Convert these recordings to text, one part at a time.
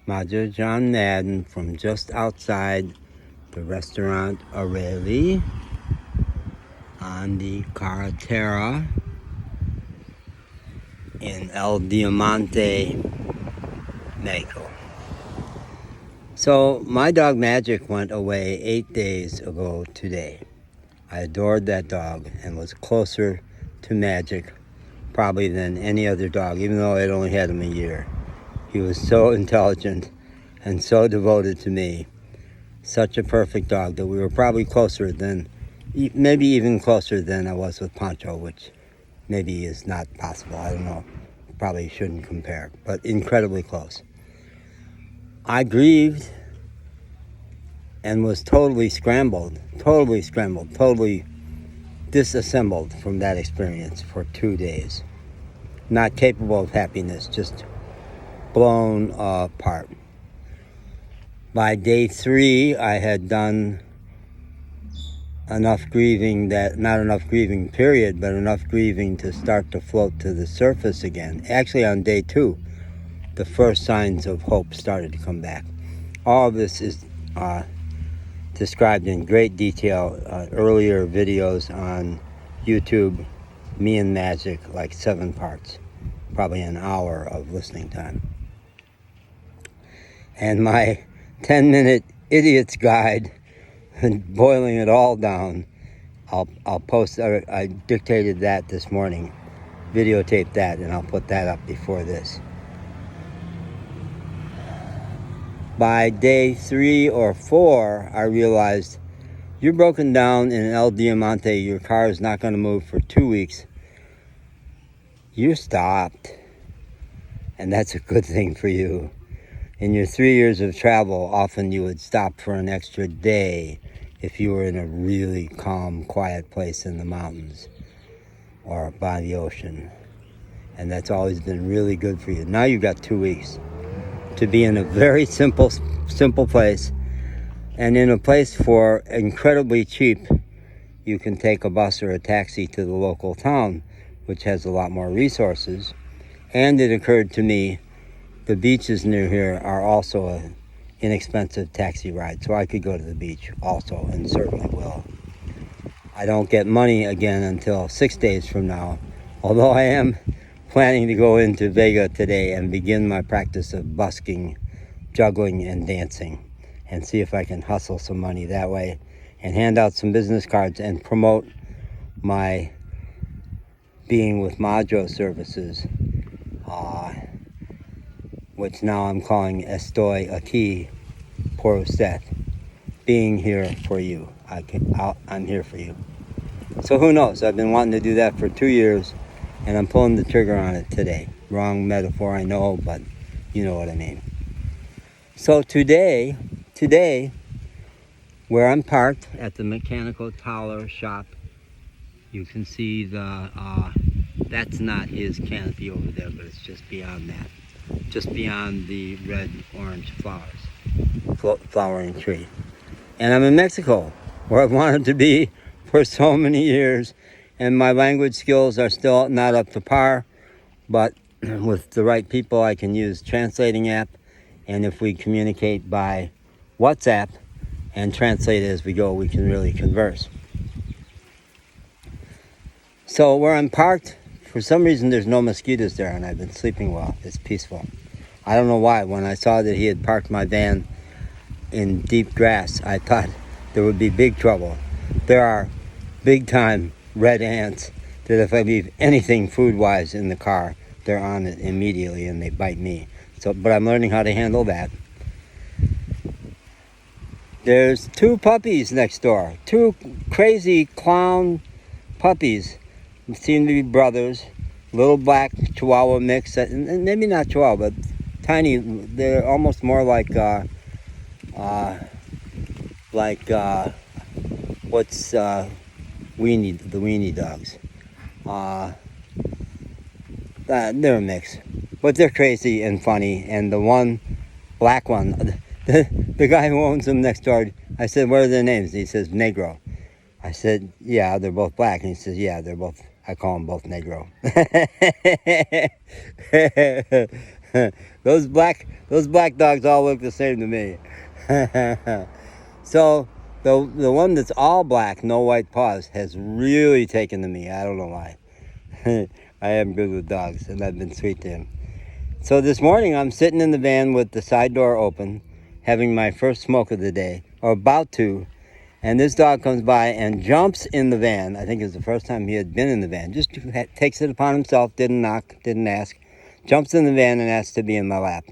Major John Madden from just outside the restaurant Aureli on the Carretera in El Diamante, Mexico. So my dog Magic went away 8 days ago today. I adored that dog and was closer to Magic probably than any other dog, even though I'd only had him a year. He was so intelligent and so devoted to me. Such a perfect dog that we were probably closer than, maybe even closer than I was with Pancho, which maybe is not possible. I don't know. Probably shouldn't compare, but incredibly close. I grieved and was totally scrambled, totally disassembled from that experience for 2 days. Not capable of happiness, just blown apart. By day 3, I had done enough grieving that, not enough grieving period, but enough grieving to start to float to the surface again. Actually, on day 2, the first signs of hope started to come back. All of this is described in great detail, earlier videos on YouTube, me and Magic, like 7 parts, probably an hour of listening time. And my 10-minute idiot's guide, boiling it all down, I'll post. I dictated that this morning, videotaped that, and I'll put that up before this. By day 3 or 4, I realized you're broken down in El Diamante. Your car is not going to move for 2 weeks. You stopped, and that's a good thing for you. In your 3 years of travel, often you would stop for an extra day if you were in a really calm, quiet place in the mountains or by the ocean. And that's always been really good for you. Now you've got 2 weeks to be in a very simple place, and in a place for incredibly cheap. You can take a bus or a taxi to the local town, which has a lot more resources. And it occurred to me, the beaches near here are also an inexpensive taxi ride, so I could go to the beach also, and certainly will. I don't get money again until 6 days from now, although I am planning to go into Vega today and begin my practice of busking, juggling, and dancing, and see if I can hustle some money that way and hand out some business cards and promote my being with Majo services, which now I'm calling Estoy Aquí por usted, being here for you. I'm here for you. So who knows? I've been wanting to do that for 2 years, and I'm pulling the trigger on it today. Wrong metaphor, I know, but you know what I mean. So today, where I'm parked at the mechanical tower shop, you can see that's not his canopy over there, but it's just beyond that. Just beyond the red-orange flowering tree. And I'm in Mexico, where I've wanted to be for so many years, and my language skills are still not up to par, but with the right people I can use translating app, and if we communicate by WhatsApp and translate as we go, we can really converse. So where I'm parked, for some reason there's no mosquitoes there, and I've been sleeping well. It's peaceful. I don't know why. When I saw that he had parked my van in deep grass, I thought there would be big trouble. There are big time red ants that if I leave anything food-wise in the car, they're on it immediately and they bite me. But I'm learning how to handle that. There's 2 puppies next door. 2 crazy clown puppies. They seem to be brothers. Little black Chihuahua mix. And maybe not Chihuahua, but tiny. They're almost more like what's the weenie dogs. They're a mix, but they're crazy and funny. And the one black one, the guy who owns them next door, I said, what are their names? And he says, Negro. I said, yeah, they're both black. And he says, yeah, they're both, I call them both Negro. those black dogs all look the same to me. So the one that's all black, no white paws, has really taken to me. I don't know why. I am good with dogs, and I've been sweet to him. So this morning I'm sitting in the van with the side door open, having my first smoke of the day, or about to, and this dog comes by and jumps in the van. I think it was the first time he had been in the van. Just takes it upon himself, didn't knock, didn't ask, jumps in the van and asks to be in my lap.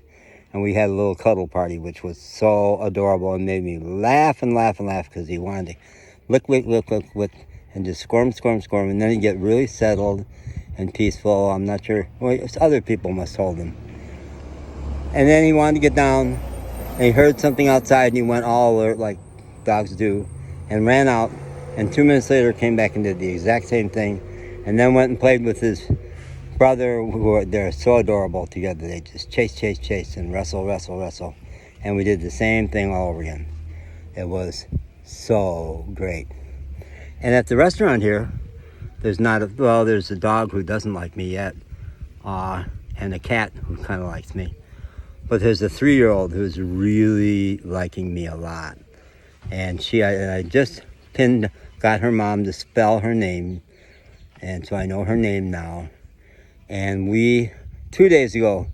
And we had a little cuddle party, which was so adorable and made me laugh and laugh and laugh because he wanted to lick, and just squirm. And then he'd get really settled and peaceful. I'm not sure. Well, other people must hold him. And then he wanted to get down, and he heard something outside, and he went all alert like dogs do, and ran out. And 2 minutes later came back and did the exact same thing, and then went and played with his brother. They're so adorable together. They just chase and wrestle, and we did the same thing all over again. It was so great. And at the restaurant here, there's a dog who doesn't like me yet, and a cat who kind of likes me, but there's a 3-year-old who's really liking me a lot. And I just got her mom to spell her name, and so I know her name now. And 2 days ago,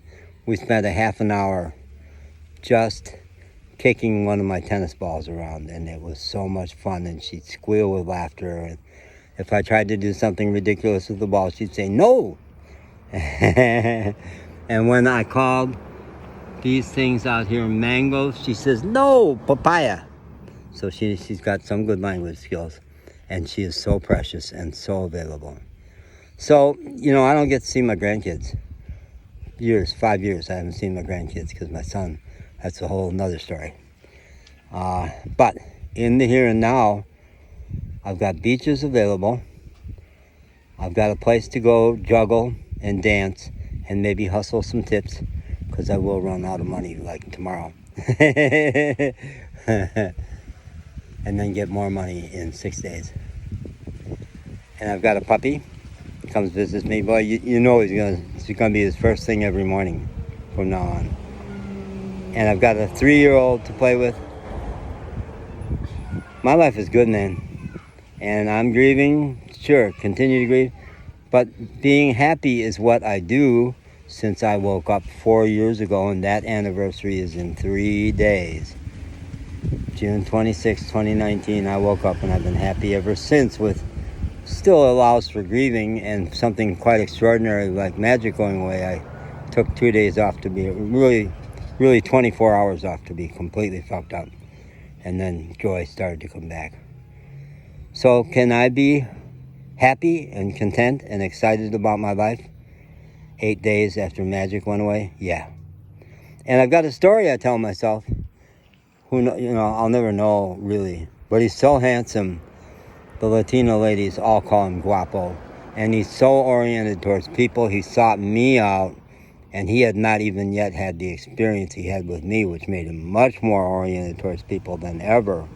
we spent a half an hour just kicking one of my tennis balls around, and it was so much fun. And she'd squeal with laughter, and if I tried to do something ridiculous with the ball, she'd say, "No!" And when I called these things out here mangoes, she says, "No, papaya." So she's got some good language skills, and she is so precious and so available. So, I don't get to see my grandkids. 5 years I haven't seen my grandkids because my son, that's a whole nother story. But in the here and now, I've got beaches available. I've got a place to go juggle and dance and maybe hustle some tips, because I will run out of money like tomorrow. And then get more money in 6 days. And I've got a puppy. He comes visits me. Boy, it's gonna be his first thing every morning from now on. And I've got a 3-year-old to play with. My life is good, man. And I'm grieving, sure, continue to grieve. But being happy is what I do since I woke up 4 years ago, and that anniversary is in 3 days. June 26, 2019, I woke up, and I've been happy ever since, with still allows for grieving and something quite extraordinary like magic going away. I took 2 days off to be really 24 hours off to be completely fucked up, and then joy started to come back. So can I be happy and content and excited about my life 8 days after magic went away? Yeah. And I've got a story I tell myself. I'll never know really, but he's so handsome. The Latino ladies all call him Guapo, and he's so oriented towards people. He sought me out, and he had not even yet had the experience he had with me, which made him much more oriented towards people than ever.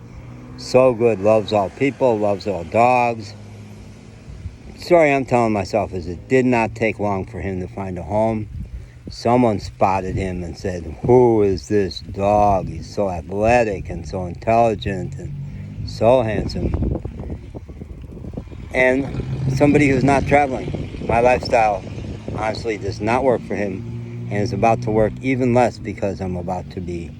So good, loves all people, loves all dogs. The story I'm telling myself is it did not take long for him to find a home. Someone spotted him and said, "Who is this dog? He's so athletic and so intelligent and so handsome." And somebody who's not traveling. My lifestyle honestly does not work for him, and is about to work even less because I'm about to be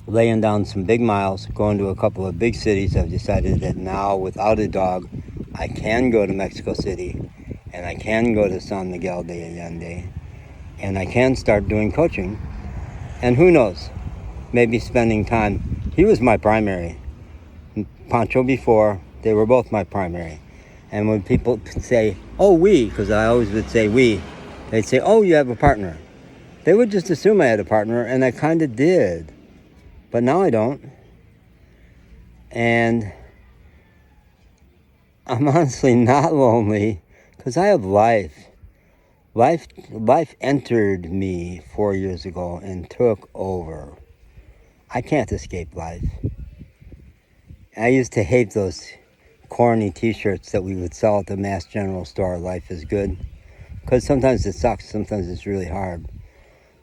laying down some big miles, going to a couple of big cities. I've decided that now, without a dog, I can go to Mexico City, and I can go to San Miguel de Allende, and I can start doing coaching. And who knows, maybe spending time. He was my primary. Pancho before, they were both my primary. And when people say, "Oh, we," because I always would say we, they'd say, "Oh, you have a partner." They would just assume I had a partner, and I kind of did. But now I don't. And I'm honestly not lonely, because I have life. Life entered me 4 years ago and took over. I can't escape life. I used to hate those corny t-shirts that we would sell at the Mass General store, "Life is good." Because sometimes it sucks. Sometimes it's really hard.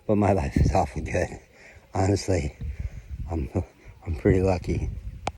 But my life is awful good. Honestly, I'm pretty lucky.